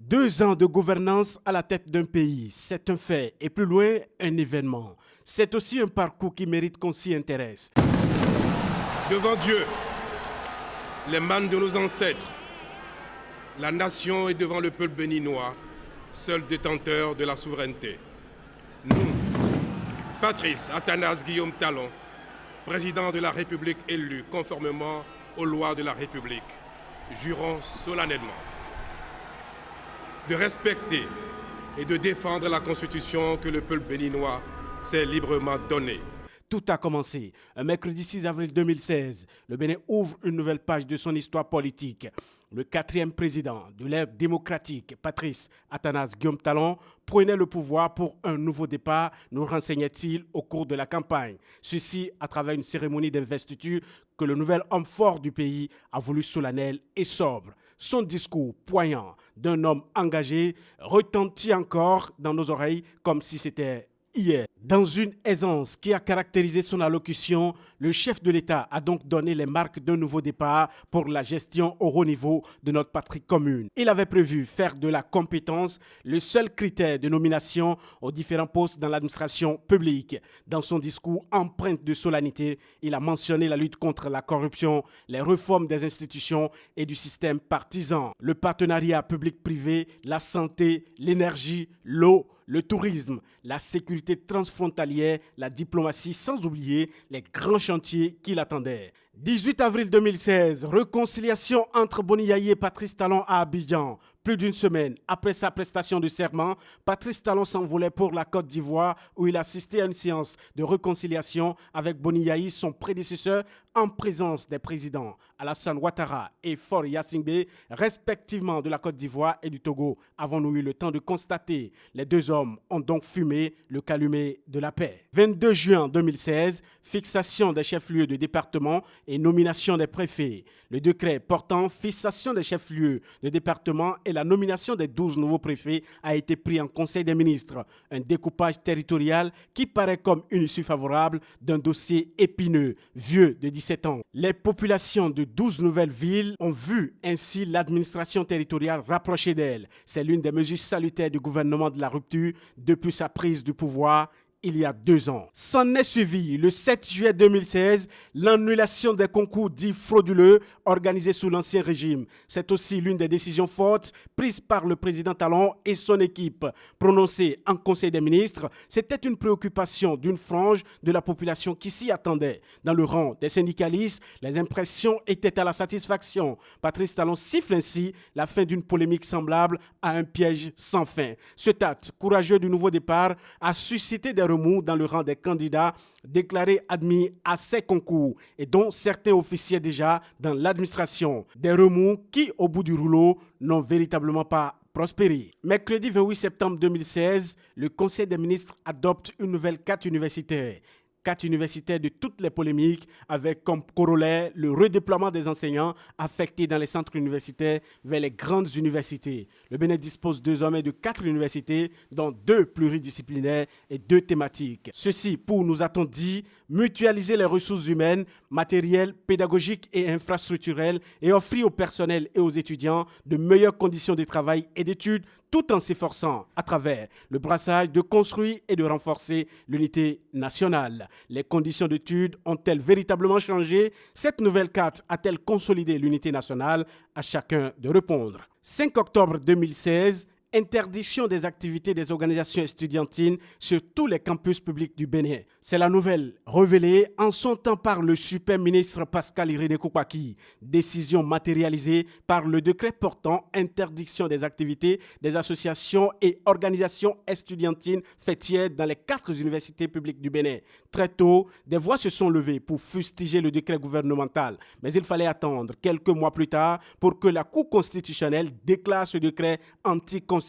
2 ans de gouvernance à la tête d'un pays, c'est un fait et plus loin, un événement. C'est aussi un parcours qui mérite qu'on s'y intéresse. Devant Dieu, les mânes de nos ancêtres, la nation est devant le peuple béninois, seul détenteur de la souveraineté. Nous, Patrice Athanase Guillaume Talon, président de la République élu conformément aux lois de la République, jurons solennellement de respecter et de défendre la Constitution que le peuple béninois s'est librement donnée. Tout a commencé un mercredi 6 avril 2016. Le Bénin ouvre une nouvelle page de son histoire politique. Le 4e président de l'ère démocratique, Patrice Athanase Guillaume Talon, prenait le pouvoir pour un nouveau départ, nous renseignait-il au cours de la campagne. Ceci à travers une cérémonie d'investiture que le nouvel homme fort du pays a voulu solennel et sobre. Son discours poignant d'un homme engagé retentit encore dans nos oreilles comme si c'était hier. Dans une aisance qui a caractérisé son allocution, le chef de l'État a donc donné les marques d'un nouveau départ pour la gestion au haut niveau de notre patrie commune. Il avait prévu faire de la compétence le seul critère de nomination aux différents postes dans l'administration publique. Dans son discours empreint de solennité, il a mentionné la lutte contre la corruption, les réformes des institutions et du système partisan, le partenariat public-privé, la santé, l'énergie, l'eau, le tourisme, la sécurité transfrontalière, la diplomatie, sans oublier les grands chantiers qui l'attendaient. 18 avril 2016, réconciliation entre Boni Yayi et Patrice Talon à Abidjan. Plus d'une semaine après sa prestation de serment, Patrice Talon s'envolait pour la Côte d'Ivoire où il assistait à une séance de réconciliation avec Boni Yayi, son prédécesseur, en présence des présidents Alassane Ouattara et Faure Gnassingbé, respectivement de la Côte d'Ivoire et du Togo. Avons-nous eu le temps de constater? Les deux hommes ont donc fumé le calumet de la paix. 22 juin 2016, fixation des chefs-lieux de département et nomination des préfets. Le décret portant fixation des chefs-lieux de département et la nomination des 12 nouveaux préfets a été pris en Conseil des ministres. Un découpage territorial qui paraît comme une issue favorable d'un dossier épineux, vieux de 17 ans. Les populations de 12 nouvelles villes ont vu ainsi l'administration territoriale rapprocher d'elle. C'est l'une des mesures salutaires du gouvernement de la rupture depuis sa prise du pouvoir il y a 2 ans. S'en est suivi, le 7 juillet 2016, l'annulation des concours dits frauduleux organisés sous l'Ancien Régime. C'est aussi l'une des décisions fortes prises par le président Talon et son équipe. Prononcée en Conseil des ministres, c'était une préoccupation d'une frange de la population qui s'y attendait. Dans le rang des syndicalistes, les impressions étaient à la satisfaction. Patrice Talon siffle ainsi la fin d'une polémique semblable à un piège sans fin. Ce acte courageux du nouveau départ a suscité des remous dans le rang des candidats déclarés admis à ces concours et dont certains officiaient déjà dans l'administration. Des remous qui, au bout du rouleau, n'ont véritablement pas prospéré. Mercredi 28 septembre 2016, le Conseil des ministres adopte une nouvelle carte universitaire. 4 universitaires de toutes les polémiques avec comme corollaire le redéploiement des enseignants affectés dans les centres universitaires vers les grandes universités. Le Bénin dispose désormais de 4 universités, dont 2 pluridisciplinaires et 2 thématiques. Ceci pour, nous a-t-on dit, mutualiser les ressources humaines, matérielles, pédagogiques et infrastructurelles et offrir au personnel et aux étudiants de meilleures conditions de travail et d'études tout en s'efforçant, à travers le brassage, de construire et de renforcer l'unité nationale. Les conditions d'études ont-elles véritablement changé? Cette nouvelle carte a-t-elle consolidé l'unité nationale? À chacun de répondre. 5 octobre 2016, interdiction des activités des organisations estudiantines sur tous les campus publics du Bénin. C'est la nouvelle révélée en son temps par le super ministre Pascal Irénée Koupaki. Décision matérialisée par le décret portant interdiction des activités des associations et organisations estudiantines fêtières dans les 4 universités publiques du Bénin. Très tôt, des voix se sont levées pour fustiger le décret gouvernemental. Mais il fallait attendre quelques mois plus tard pour que la Cour constitutionnelle déclare ce décret anticonstitutionnel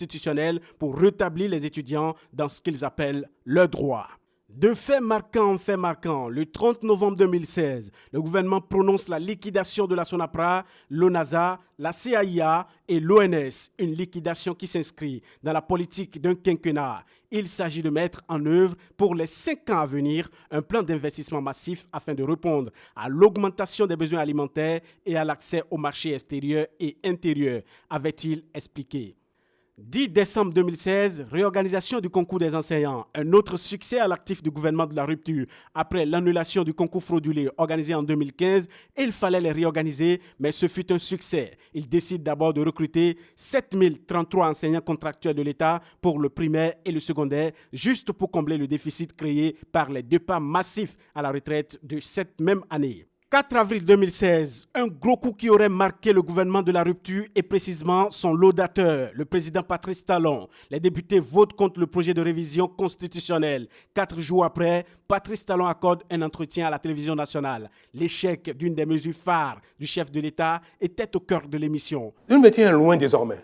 pour rétablir les étudiants dans ce qu'ils appellent leurs droits. De fait marquant en fait marquant, le 30 novembre 2016, le gouvernement prononce la liquidation de la SONAPRA, l'ONASA, la CAIA et l'ONS, une liquidation qui s'inscrit dans la politique d'un quinquennat. Il s'agit de mettre en œuvre pour les 5 ans à venir un plan d'investissement massif afin de répondre à l'augmentation des besoins alimentaires et à l'accès au marché extérieur et intérieur, avait-il expliqué. 10 décembre 2016, réorganisation du concours des enseignants. Un autre succès à l'actif du gouvernement de la rupture. Après l'annulation du concours frauduleux organisé en 2015, il fallait les réorganiser, mais ce fut un succès. Il décide d'abord de recruter 7033 enseignants contractuels de l'État pour le primaire et le secondaire, juste pour combler le déficit créé par les départs massifs à la retraite de cette même année. 4 avril 2016, un gros coup qui aurait marqué le gouvernement de la rupture et précisément son laudateur, le président Patrice Talon. Les députés votent contre le projet de révision constitutionnelle. 4 jours après, Patrice Talon accorde un entretien à la télévision nationale. L'échec d'une des mesures phares du chef de l'État était au cœur de l'émission. 2021 loin désormais.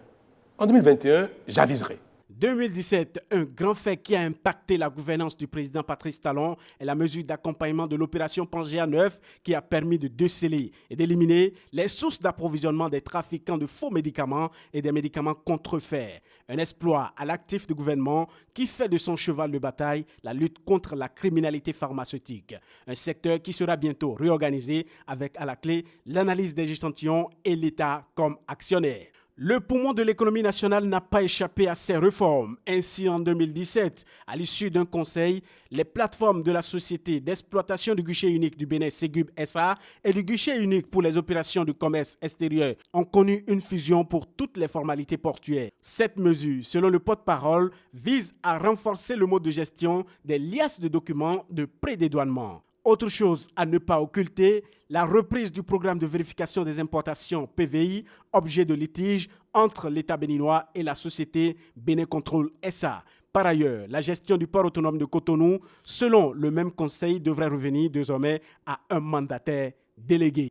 En 2021, j'aviserai. 2017, un grand fait qui a impacté la gouvernance du président Patrice Talon est la mesure d'accompagnement de l'opération Pangea 9 qui a permis de déceler et d'éliminer les sources d'approvisionnement des trafiquants de faux médicaments et des médicaments contrefaits. Un exploit à l'actif du gouvernement qui fait de son cheval de bataille la lutte contre la criminalité pharmaceutique. Un secteur qui sera bientôt réorganisé avec à la clé l'analyse des échantillons et l'État comme actionnaire. Le poumon de l'économie nationale n'a pas échappé à ces réformes. Ainsi, en 2017, à l'issue d'un conseil, les plateformes de la société d'exploitation du guichet unique du Bénin Ségub SA et du guichet unique pour les opérations de commerce extérieur ont connu une fusion pour toutes les formalités portuaires. Cette mesure, selon le porte-parole, vise à renforcer le mode de gestion des liasses de documents de prédédouanement. Autre chose à ne pas occulter, la reprise du programme de vérification des importations PVI, objet de litige entre l'État béninois et la société Bénin Control SA. Par ailleurs, la gestion du port autonome de Cotonou, selon le même conseil, devrait revenir désormais à un mandataire délégué.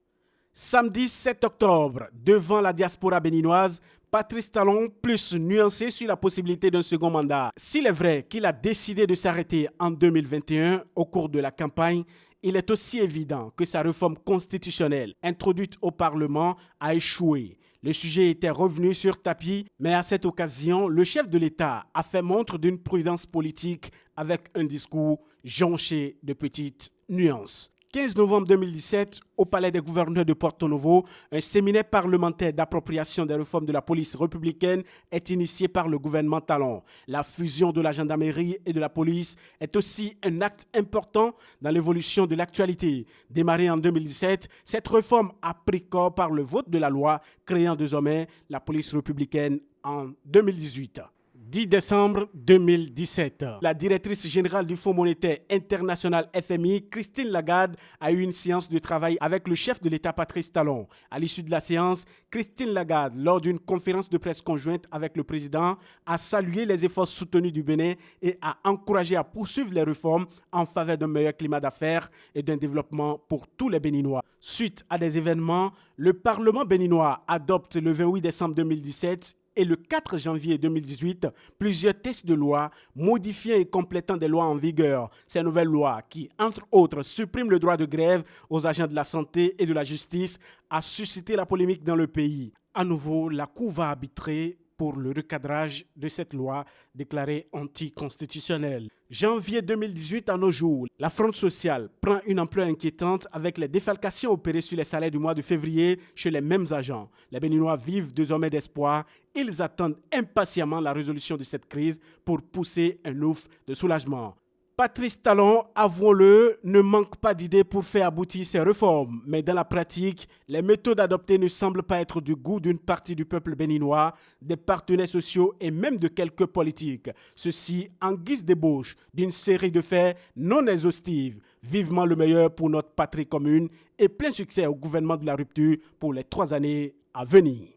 Samedi 7 octobre, devant la diaspora béninoise, Patrice Talon plus nuancé sur la possibilité d'un second mandat. S'il est vrai qu'il a décidé de s'arrêter en 2021 au cours de la campagne, il est aussi évident que sa réforme constitutionnelle introduite au Parlement a échoué. Le sujet était revenu sur tapis, mais à cette occasion, le chef de l'État a fait montre d'une prudence politique avec un discours jonché de petites nuances. 15 novembre 2017, au Palais des gouverneurs de Porto Novo, un séminaire parlementaire d'appropriation des réformes de la police républicaine est initié par le gouvernement Talon. La fusion de la gendarmerie et de la police est aussi un acte important dans l'évolution de l'actualité. Démarrée en 2017, cette réforme a pris corps par le vote de la loi créant désormais la police républicaine en 2018. 10 décembre 2017. La directrice générale du Fonds monétaire international FMI, Christine Lagarde, a eu une séance de travail avec le chef de l'État Patrice Talon. À l'issue de la séance, Christine Lagarde, lors d'une conférence de presse conjointe avec le président, a salué les efforts soutenus du Bénin et a encouragé à poursuivre les réformes en faveur d'un meilleur climat d'affaires et d'un développement pour tous les Béninois. Suite à des événements, le Parlement béninois adopte le 28 décembre 2017 et le 4 janvier 2018, plusieurs textes de loi modifiant et complétant des lois en vigueur. Ces nouvelles lois qui, entre autres, suppriment le droit de grève aux agents de la santé et de la justice, a suscité la polémique dans le pays. À nouveau, la Cour va arbitrer pour le recadrage de cette loi déclarée anticonstitutionnelle. Janvier 2018 à nos jours, la fronde sociale prend une ampleur inquiétante avec les défalcations opérées sur les salaires du mois de février chez les mêmes agents. Les Béninois vivent désormais d'espoir. Ils attendent impatiemment la résolution de cette crise pour pousser un ouf de soulagement. Patrice Talon, avouons-le, ne manque pas d'idées pour faire aboutir ces réformes. Mais dans la pratique, les méthodes adoptées ne semblent pas être du goût d'une partie du peuple béninois, des partenaires sociaux et même de quelques politiques. Ceci en guise d'ébauche d'une série de faits non exhaustifs. Vivement le meilleur pour notre patrie commune et plein succès au gouvernement de la rupture pour les 3 années à venir.